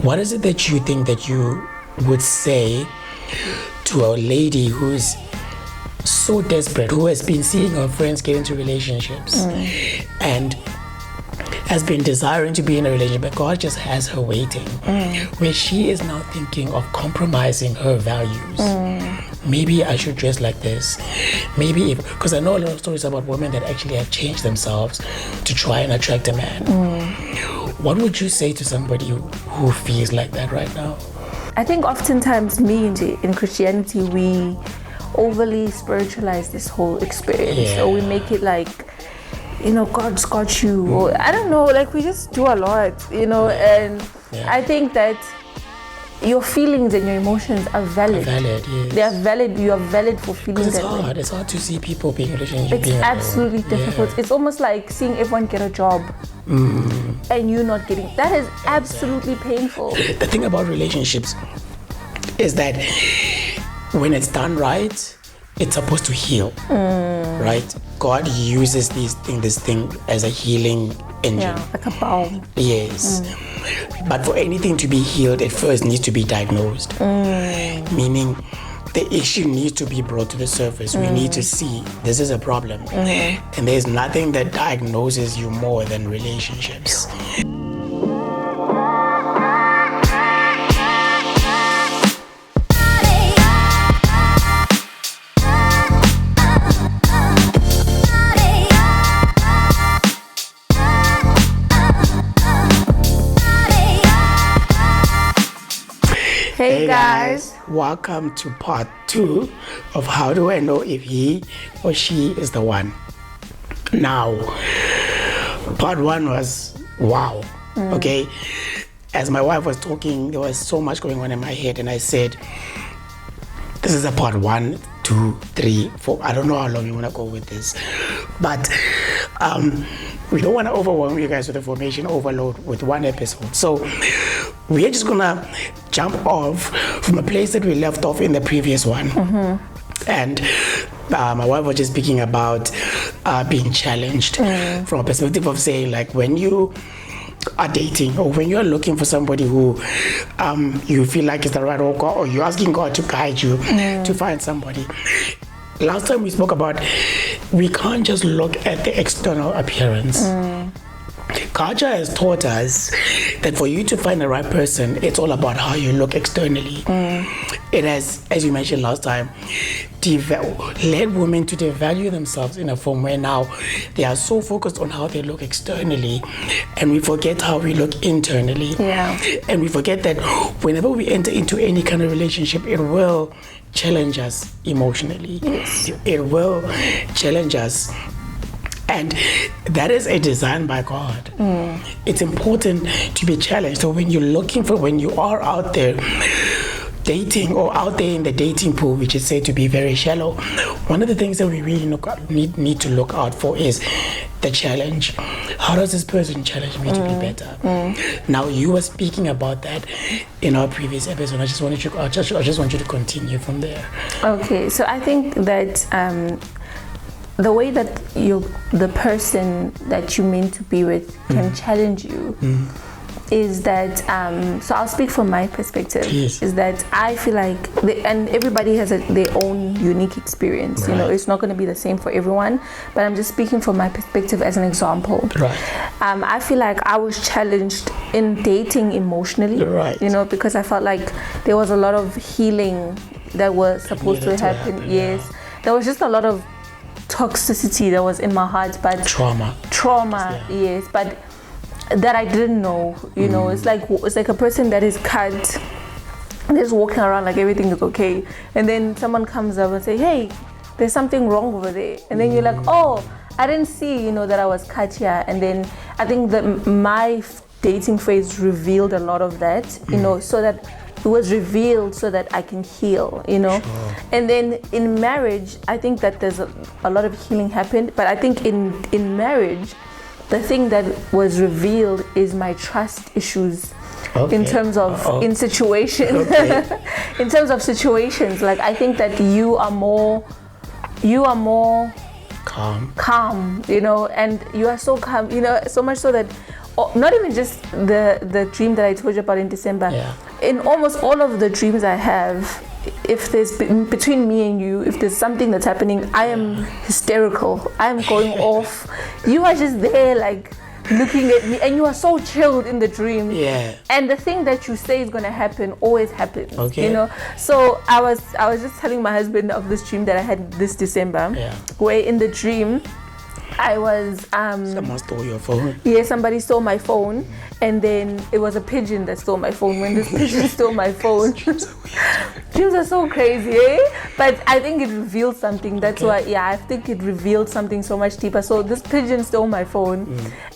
what is it that you think that you would say to a lady who's so desperate, who has been seeing her friends get into relationships and has been desiring to be in a relationship, but God just has her waiting, where she is now thinking of compromising her values. Maybe I should dress like this. Maybe because I know a lot of stories about women that actually have changed themselves to try and attract a man. What would you say to somebody who feels like that right now? I think oftentimes in Christianity, we overly spiritualize this whole experience. So we make it like, God's got you, or I don't know, like we just do a lot, and I think that your feelings and your emotions are valid. Yes. They are valid. You are valid for feeling that way. Hard. It's hard to see people being in a relationship. It's absolutely difficult. It's almost like seeing everyone get a job and you not getting. That is absolutely painful. The thing about relationships is that when it's done right, it's supposed to heal, right? God uses this thing as a healing engine. Yeah, like a balm. Yes. But for anything to be healed, it first needs to be diagnosed. Meaning the issue needs to be brought to the surface. We need to see this is a problem. And there's nothing that diagnoses you more than relationships. Hey guys, welcome to part 2 of How Do I Know If He or She Is the One. Now, part 1 was wow. Okay, as my wife was talking, there was so much going on in my head, and I said, this is a part 1, 2, 3, 4. I don't know how long you want to go with this, but we don't want to overwhelm you guys with information overload with one episode. So we're just gonna jump off from a place that we left off in the previous one. And my wife was just speaking about being challenged from a perspective of saying, like, when you are dating or when you're looking for somebody who you feel like is the right or you're asking God to guide you to find somebody. Last time we spoke about we can't just look at the external appearance. Culture has taught us that for you to find the right person, it's all about how you look externally. It has, as you mentioned last time, led women to devalue themselves in a form where now they are so focused on how they look externally, and we forget how we look internally. And we forget that whenever we enter into any kind of relationship, it will challenge us emotionally. It will challenge us. And that is a design by God. It's important to be challenged. So when you are out there dating or out there in the dating pool, which is said to be very shallow, one of the things that we really need to look out for is the challenge. How does this person challenge me to be better? Now, you were speaking about that in our previous episode. I just want you to continue from there. Okay, so I think that the way that the person that you meant to be with can challenge you is that, so I'll speak from my perspective, is that I feel like, and everybody has their own unique experience, it's not going to be the same for everyone, but I'm just speaking from my perspective as an example. I feel like I was challenged in dating emotionally, because I felt like there was a lot of healing that was supposed to happen. There was just a lot of toxicity that was in my heart, but trauma, yes, but that I didn't know. It's like a person that is cut and is walking around like everything is okay, and then someone comes up and say, hey, there's something wrong over there, and then you're like, oh, I didn't see that I was cut here. And then I think that my dating phase revealed a lot of that, so that it was revealed so that I can heal, And then in marriage, I think that there's a lot of healing happened. But I think in marriage, the thing that was revealed is my trust issues in terms of in situations. In terms of situations, like I think that you are more calm, and you are so calm, so much so that not even just the dream that I told you about in December. Yeah. In almost all of the dreams I have, if there's between me and you, if there's something that's happening, I am hysterical. I am going off. You are just there like looking at me, and you are so chilled in the dream. Yeah. And the thing that you say is gonna happen always happens. Okay. You know. So I was just telling my husband of this dream that I had this December. Yeah. Where in the dream, I was Someone stole your phone. yeah, somebody stole my phone, and then it was a pigeon that stole my phone. When this pigeon stole my phone, dreams are so crazy, eh? But I think it revealed something. That's why, yeah, I think it revealed something so much deeper. So this pigeon stole my phone,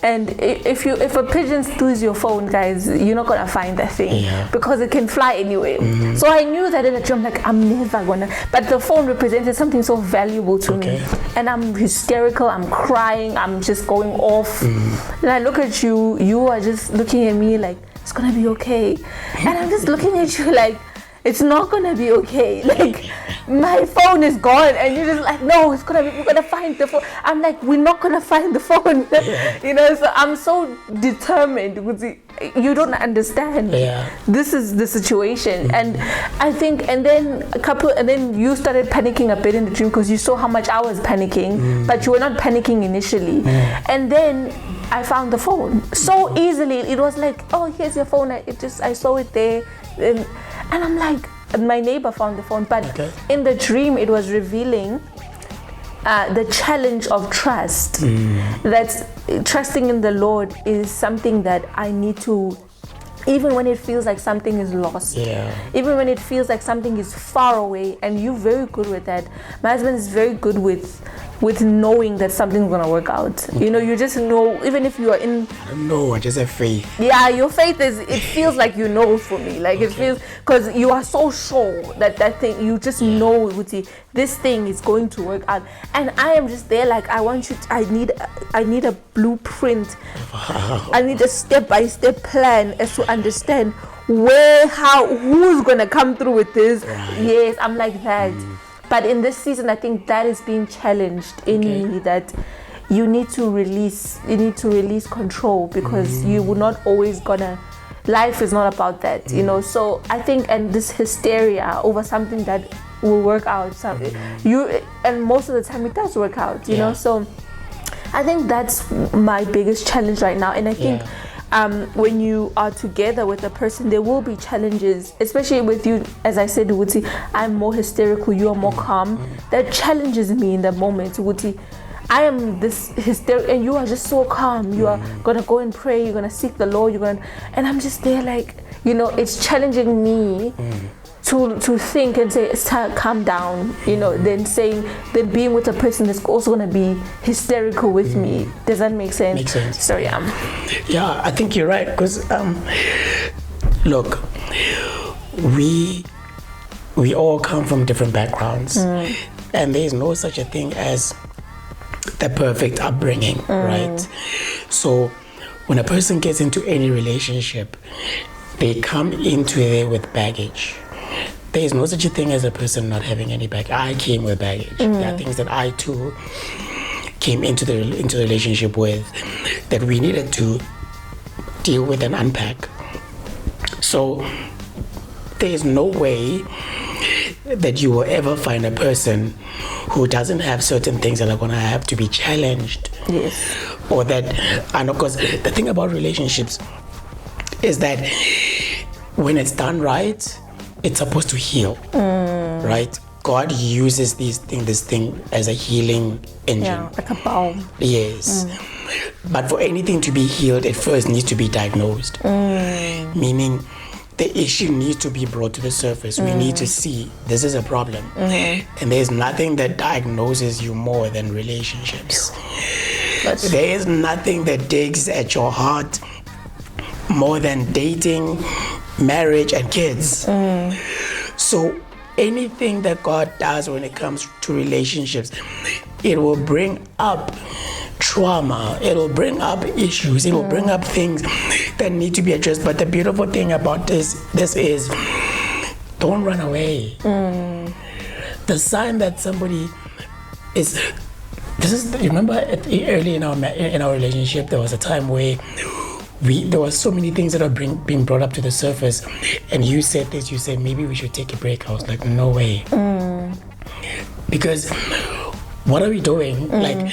and if a pigeon steals your phone, guys, you're not gonna find that thing because it can fly anywhere. So I knew that in a dream, like I'm never gonna. But the phone represented something so valuable to me, and I'm hysterical. I'm crying, I'm just going off. And I look at you, you are just looking at me like, it's gonna be okay. And I'm just looking at you like, it's not gonna be okay. Like, my phone is gone, and you're just like, no, it's gonna be, we're gonna find the phone. I'm like, we're not gonna find the phone. You know, so I'm so determined. You don't understand. This is the situation. And I think, and then you started panicking a bit in the dream because you saw how much I was panicking, but you were not panicking initially. And then I found the phone so easily. It was like, oh, here's your phone. I saw it there. And I'm like, my neighbor found the phone, but in the dream it was revealing the challenge of trust. That trusting in the Lord is something that I need to, even when it feels like something is lost, even when it feels like something is far away, and you're very good with that. My husband is very good with knowing that something's gonna work out. You know, you just know, even if you are in, I don't know, I just have faith. Yeah, your faith is, it feels like you know for me. Like it feels, because you are so sure that thing, you just know, this thing is going to work out. And I am just there like, I need a blueprint. I need a step-by-step plan as to understand who's gonna come through with this. Yes, I'm like that. But in this season, I think that is being challenged in me, that you need to release control, because you will not always gonna, life is not about that, you know. So I think, and this hysteria over something that will work out, and most of the time it does work out, you know. So I think that's my biggest challenge right now. And I think when you are together with a person, there will be challenges, especially with you. As I said, Wuti, I'm more hysterical, you are more calm. That challenges me in that moment, Wuti. I am this hysterical, and you are just so calm. You are gonna go and pray, you're gonna seek the Lord, and I'm just there like, you know, it's challenging me to think and say, calm down, you know, then being with a person that's also going to be hysterical with me. Does that make sense? Makes sense. So yeah, I think you're right, because look, we all come from different backgrounds, and there's no such a thing as the perfect upbringing, right? So when a person gets into any relationship, they come into there with baggage. There is no such a thing as a person not having any baggage. I came with baggage. There are things that I too came into the relationship with that we needed to deal with and unpack. So there is no way that you will ever find a person who doesn't have certain things that are going to have to be challenged. Yes. Or that, and of course, the thing about relationships is that when it's done right, it's supposed to heal, right? God uses this thing as a healing engine. Yeah, like a balm. Yes. But for anything to be healed, it first needs to be diagnosed. Meaning, the issue needs to be brought to the surface. We need to see this is a problem. And there's nothing that diagnoses you more than relationships. There is nothing that digs at your heart more than dating, marriage, and kids. So anything that God does when it comes to relationships, it will bring up trauma, it will bring up issues, it will bring up things that need to be addressed. But the beautiful thing about this is, don't run away. The sign that somebody is, you remember early in our relationship, there was a time where there were so many things that are being brought up to the surface, and you said this. You said maybe we should take a break. I was like, no way, because what are we doing? Like,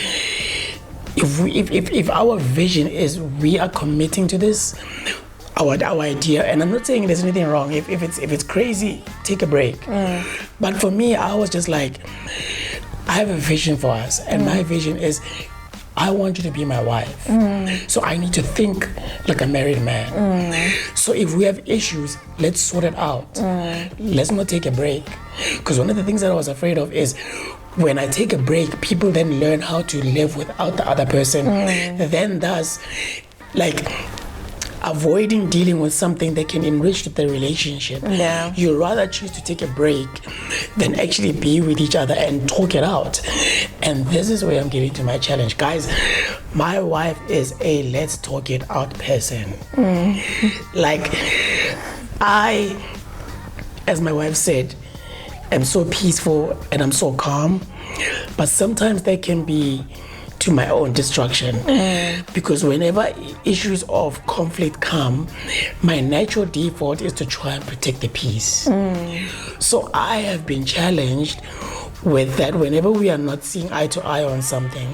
if our vision is we are committing to this, our idea, and I'm not saying there's anything wrong. If it's crazy, take a break. But for me, I was just like, I have a vision for us, and my vision is, I want you to be my wife. So I need to think like a married man. So if we have issues, let's sort it out. Let's not take a break. Because one of the things that I was afraid of is when I take a break, people then learn how to live without the other person. Then thus, like, avoiding dealing with something that can enrich the relationship. Yeah. You rather choose to take a break than actually be with each other and talk it out. And this is where I'm getting to my challenge. Guys, my wife is a let's talk it out person. Like, I, as my wife said, am so peaceful and I'm so calm, but sometimes there can be to my own destruction, because whenever issues of conflict come, my natural default is to try and protect the peace. So I have been challenged with that. Whenever we are not seeing eye to eye on something,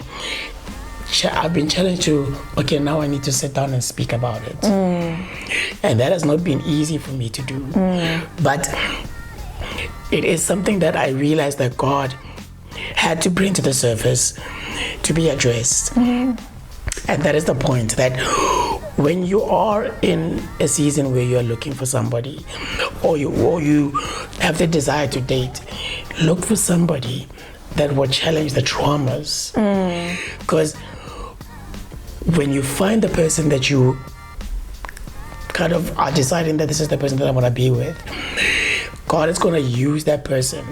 I've been challenged to, okay, now I need to sit down and speak about it. And that has not been easy for me to do. But it is something that I realized that God had to bring to the surface to be addressed. And that is the point, that when you are in a season where you are looking for somebody, or you have the desire to date, look for somebody that will challenge the traumas. Because when you find the person that you kind of are deciding that this is the person that I want to be with, God is going to use that person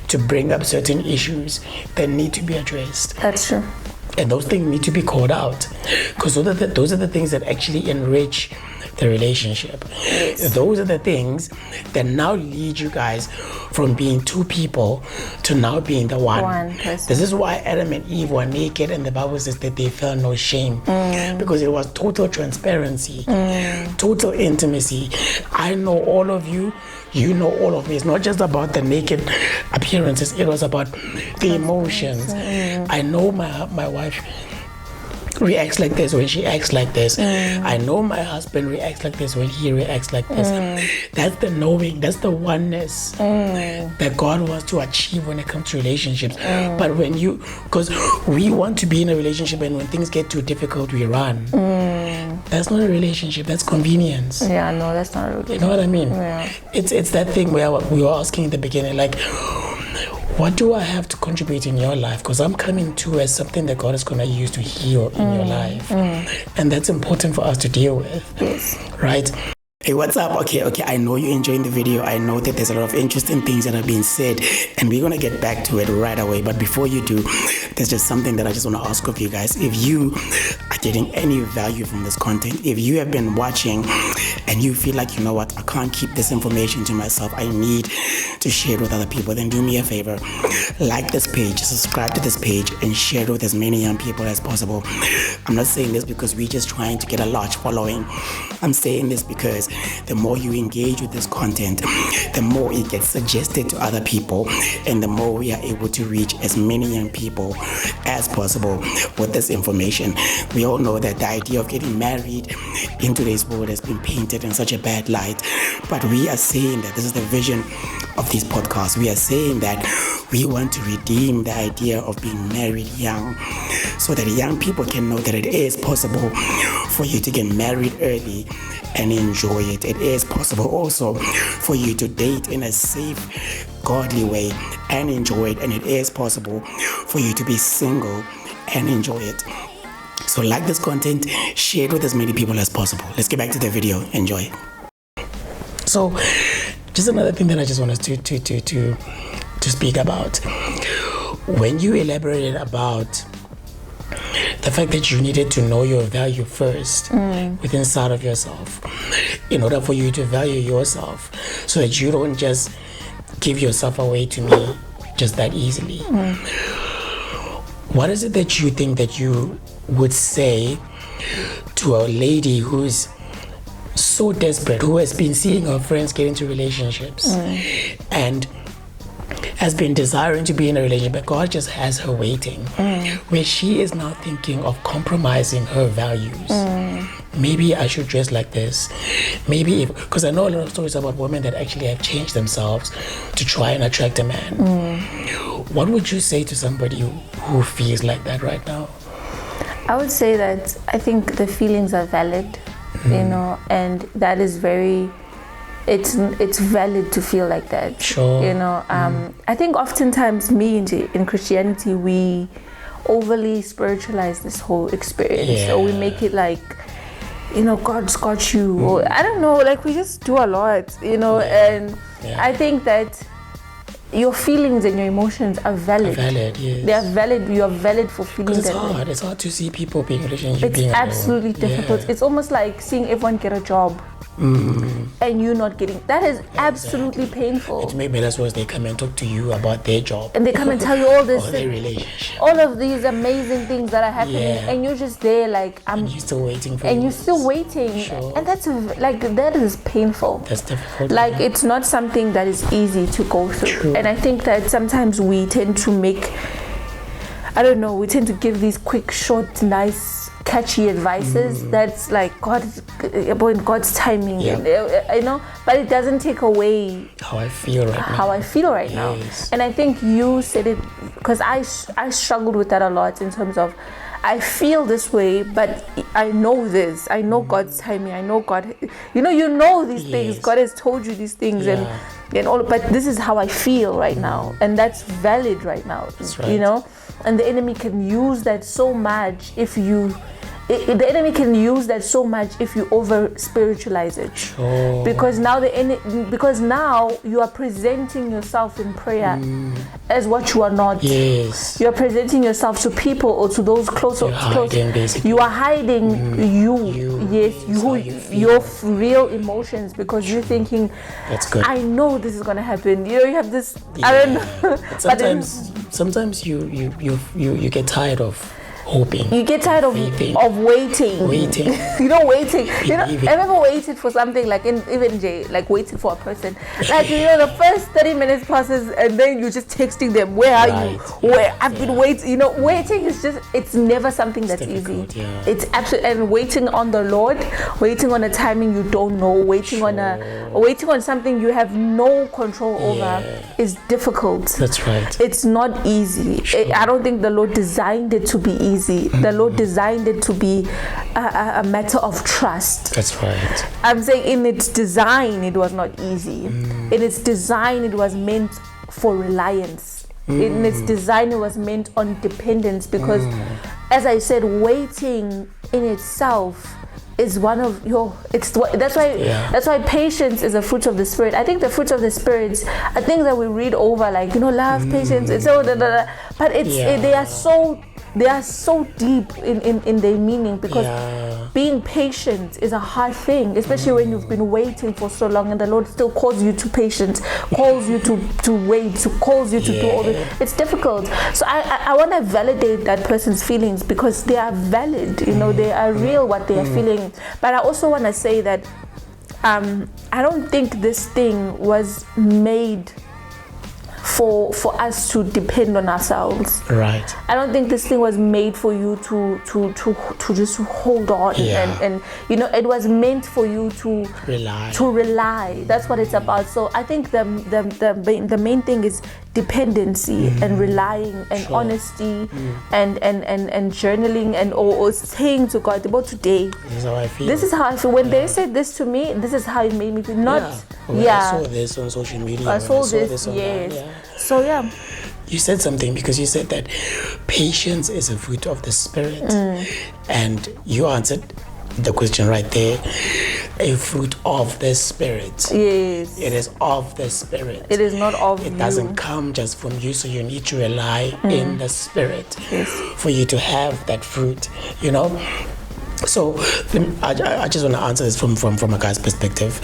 to bring up certain issues that need to be addressed. That's true. And those things need to be called out, because those are the things that actually enrich the relationship. Yes. Those are the things that now lead you guys from being two people to now being the one person. This is why Adam and Eve were naked, and the Bible says that they felt no shame, because it was total transparency, total intimacy. I know all of you, you know all of me. It's not just about the naked appearances, it was about the emotions. I know my wife reacts like this when she acts like this. I know my husband reacts like this when he reacts like this. That's the knowing, that's the oneness that God wants to achieve when it comes to relationships. But when you, because we want to be in a relationship, and when things get too difficult, we run. That's not a relationship, that's convenience. Yeah, no, that's not a relationship. You know what I mean? Yeah. It's that thing where we were asking in the beginning, like, what do I have to contribute in your life? Because I'm coming to as something that God is going to use to heal in your life. And that's important for us to deal with. Yes. Right? Hey, what's up? Okay, I know you're enjoying the video. I know that there's a lot of interesting things that are being said, and we're going to get back to it right away. But before you do, there's just something that I just want to ask of you guys. If you are getting any value from this content, if you have been watching and you feel like, you know what, I can't keep this information to myself, I need to share it with other people, then do me a favor. Like this page, subscribe to this page, and share it with as many young people as possible. I'm not saying this because we're just trying to get a large following. I'm saying this because the more you engage with this content, the more it gets suggested to other people, and the more we are able to reach as many young people as possible with this information. We all know that the idea of getting married in today's world has been painted in such a bad light, but we are saying that this is the vision of these podcasts. We are saying that we want to redeem the idea of being married young, so that young people can know that it is possible for you to get married early and enjoy it. It is possible also for you to date in a safe, godly way and enjoy it. And it is possible for you to be single and enjoy it. So like this content, share it with as many people as possible. Let's get back to the video. Enjoy. So just another thing that I just wanted to speak about. When you elaborated about the fact that you needed to know your value first within inside of yourself, in order for you to value yourself, so that you don't just give yourself away to me just that easily. What is it that you think that you would say to a lady who's so desperate, who has been seeing her friends get into relationships and has been desiring to be in a relationship, but God just has her waiting, where she is now thinking of compromising her values. Maybe I should dress like this. Maybe because I know a lot of stories about women that actually have changed themselves to try and attract a man. What would you say to somebody who feels like that right now? I would say that I think the feelings are valid, and that is very, it's valid to feel like that. Sure. I think oftentimes in Christianity, we overly spiritualize this whole experience. So we make it like, God's got you, or I don't know, like we just do a lot, and I think that your feelings and your emotions are valid. Yes. They are valid. You are valid for feeling that. Hard. It's hard to see people being in a relationship. It's absolutely difficult. Yeah. It's almost like seeing everyone get a job. And you not getting that is absolutely painful. It maybe that's why they come and talk to you about their job, and they come and tell you all this, or their relationship, all of these amazing things that are happening, and you're just there like and you're still waiting for, and you're still waiting, and that's like that is painful. That's difficult. Like it's not something that is easy to go through. True. And I think that sometimes we tend to we tend to give these quick, short, nice, catchy advices that's like God's timing, but it doesn't take away how I feel right now. And I think you said it, because I struggled with that a lot, in terms of I feel this way, but I know this. I know God's timing. I know God. You know these things. God has told you these things, and all. But this is how I feel right now, and that's valid right now. That's right. And the enemy can use that so much if you. The enemy can use that so much if you over spiritualize it. Sure. Because now you are presenting yourself in prayer as what you are not. Yes. You are presenting yourself to people or to those close. Basically. You are hiding your real emotions, because you're thinking, that's good. I know this is gonna happen. You have this. I don't know. Sometimes you get tired of hoping. You get tired of waiting. Waiting. Waiting. I remember waiting for something, like even Jay, like waiting for a person. Like the first 30 minutes passes, and then you're just texting them, where are you? Where I've been waiting. Waiting is it's never something that's easy. Yeah. It's absolutely, and waiting on the Lord, waiting on a timing you don't know, waiting on something you have no control over is difficult. That's right. It's not easy. Sure. I don't think the Lord designed it to be easy. The Lord designed it to be a matter of trust. That's right. I'm saying in its design, it was not easy. In its design, it was meant for reliance. In its design, it was meant on dependence, because, as I said, waiting in itself is one of that's why patience is a fruit of the Spirit. I think the fruits of the Spirit are things that we read over, like love, patience, and so but they are so deep in their meaning, because being patient is a hard thing, especially when you've been waiting for so long, and the Lord still calls you to patience, calls you to wait, calls you to do all this. It's difficult. So I want to validate that person's feelings, because they are valid, they are real, what they are feeling. But I also want to say that I don't think this thing was made for us to depend on ourselves. Right. I don't think this thing was made for you to just hold on, and it was meant for you to rely. That's what it's about. So I think the main thing is dependency and relying and honesty and journaling and or saying to God, about today, this is how I feel. This is how I feel. When they said this to me, this is how it made me feel. I saw this on social media. I saw this yes. So you said something, because you said that patience is a fruit of the Spirit, and you answered the question right there. A fruit of the Spirit. Yes. It is of the Spirit. It is not of you. It doesn't come just from you, so you need to rely in the Spirit for you to have that fruit, So I just want to answer this from a guy's perspective.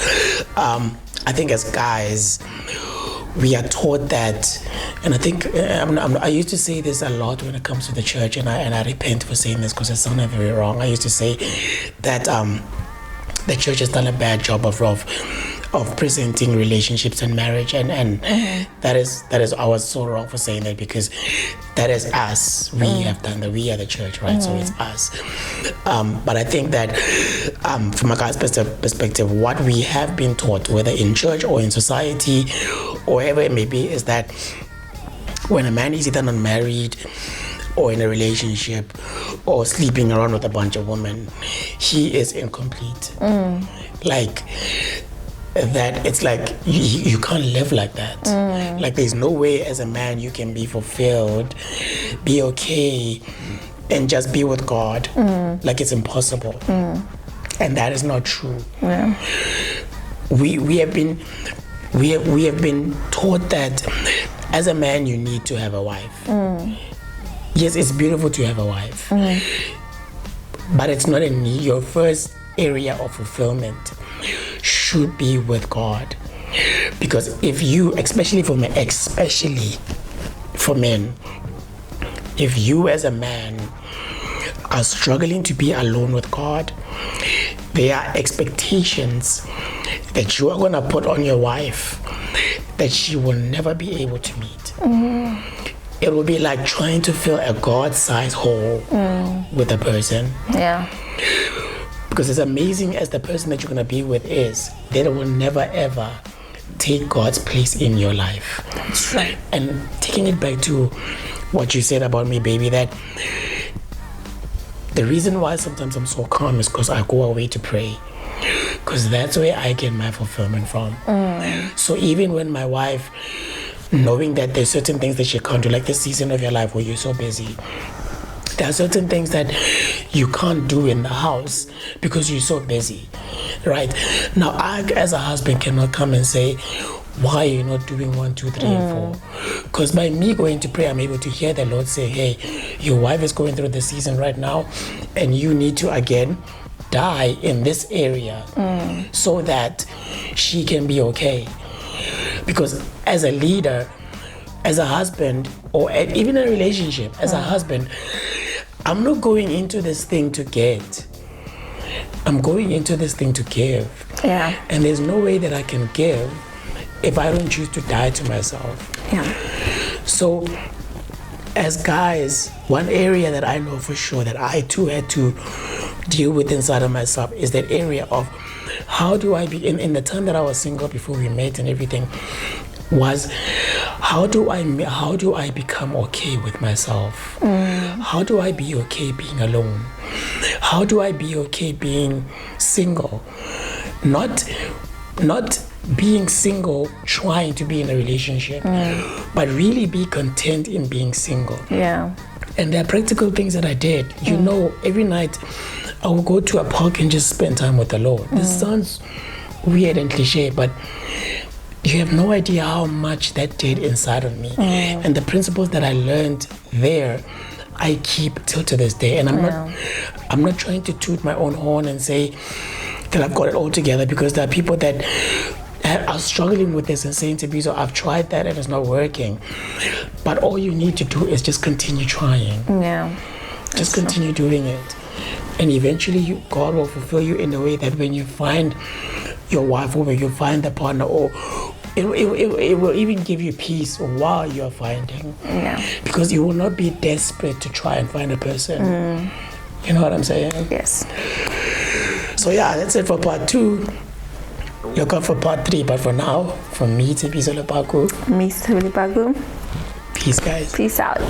I think as guys, we are taught that, and I think I used to say this a lot when it comes to the church, and I repent for saying this because it sounded very wrong. I used to say that the church has done a bad job of presenting relationships and marriage, and that is I was so wrong for saying that, because that is us. We have done that. We are the church, right? So it's us. But I think that from a God's perspective, what we have been taught, whether in church or in society or wherever it may be, is that when a man is either not married or in a relationship or sleeping around with a bunch of women, he is incomplete. Like that, it's like you can't live like that. Like there's no way as a man you can be fulfilled, be okay, and just be with God. Like it's impossible. And that is not true. Yeah. We have been taught that as a man you need to have a wife. Yes, it's beautiful to have a wife, but it's not a need. Your first area of fulfillment should be with God, because if you, especially for men, if you as a man are struggling to be alone with God, there are expectations that you are going to put on your wife that she will never be able to meet. It will be like trying to fill a God-sized hole with a person. Yeah. Because as amazing as the person that you're going to be with is, they will never ever take God's place in your life. That's right. And taking it back to what you said about me, baby, that the reason why sometimes I'm so calm is because I go away to pray. Because that's where I get my fulfillment from. So even when my wife, knowing that there's certain things that she can't do, like this season of your life where you're so busy, there are certain things that you can't do in the house because you're so busy, right? Now, I, as a husband, cannot come and say, why are you not doing 1, 2, 3, and 4? Because by me going to pray, I'm able to hear the Lord say, hey, your wife is going through the season right now, and you need to, again, die in this area so that she can be okay. Because as a leader, as a husband, or even in a relationship, as a husband, I'm not going into this thing to get. I'm going into this thing to give. Yeah. And there's no way that I can give if I don't choose to die to myself. Yeah. So, as guys, one area that I know for sure that I too had to deal with inside of myself is that area of how do I be, in the time that I was single before we met and everything, was how do I become okay with myself? How do I be okay being alone? How do I be okay being single? Not being single trying to be in a relationship, but really be content in being single. Yeah. And there are practical things that I did. You know, every night I would go to a park and just spend time with the Lord. This sounds weird and cliche, but you have no idea how much that did inside of me. And the principles that I learned there, I keep till to this day. And I'm not trying to toot my own horn and say that I've got it all together, because there are people that are struggling with this and saying to me, so I've tried that and it's not working. But all you need to do is just continue trying. Yeah. Just continue doing it. And eventually God will fulfill you in a way that when you find your wife, or when you find the partner, or it will even give you peace while you're finding. Yeah. Because you will not be desperate to try and find a person. You know what I'm saying? Yes. So yeah, that's it for part 2. Look out for part 3. But for now, from me, Tsebiso Lepaku. Me, Tsebiso Lepaku. Peace, guys. Peace out.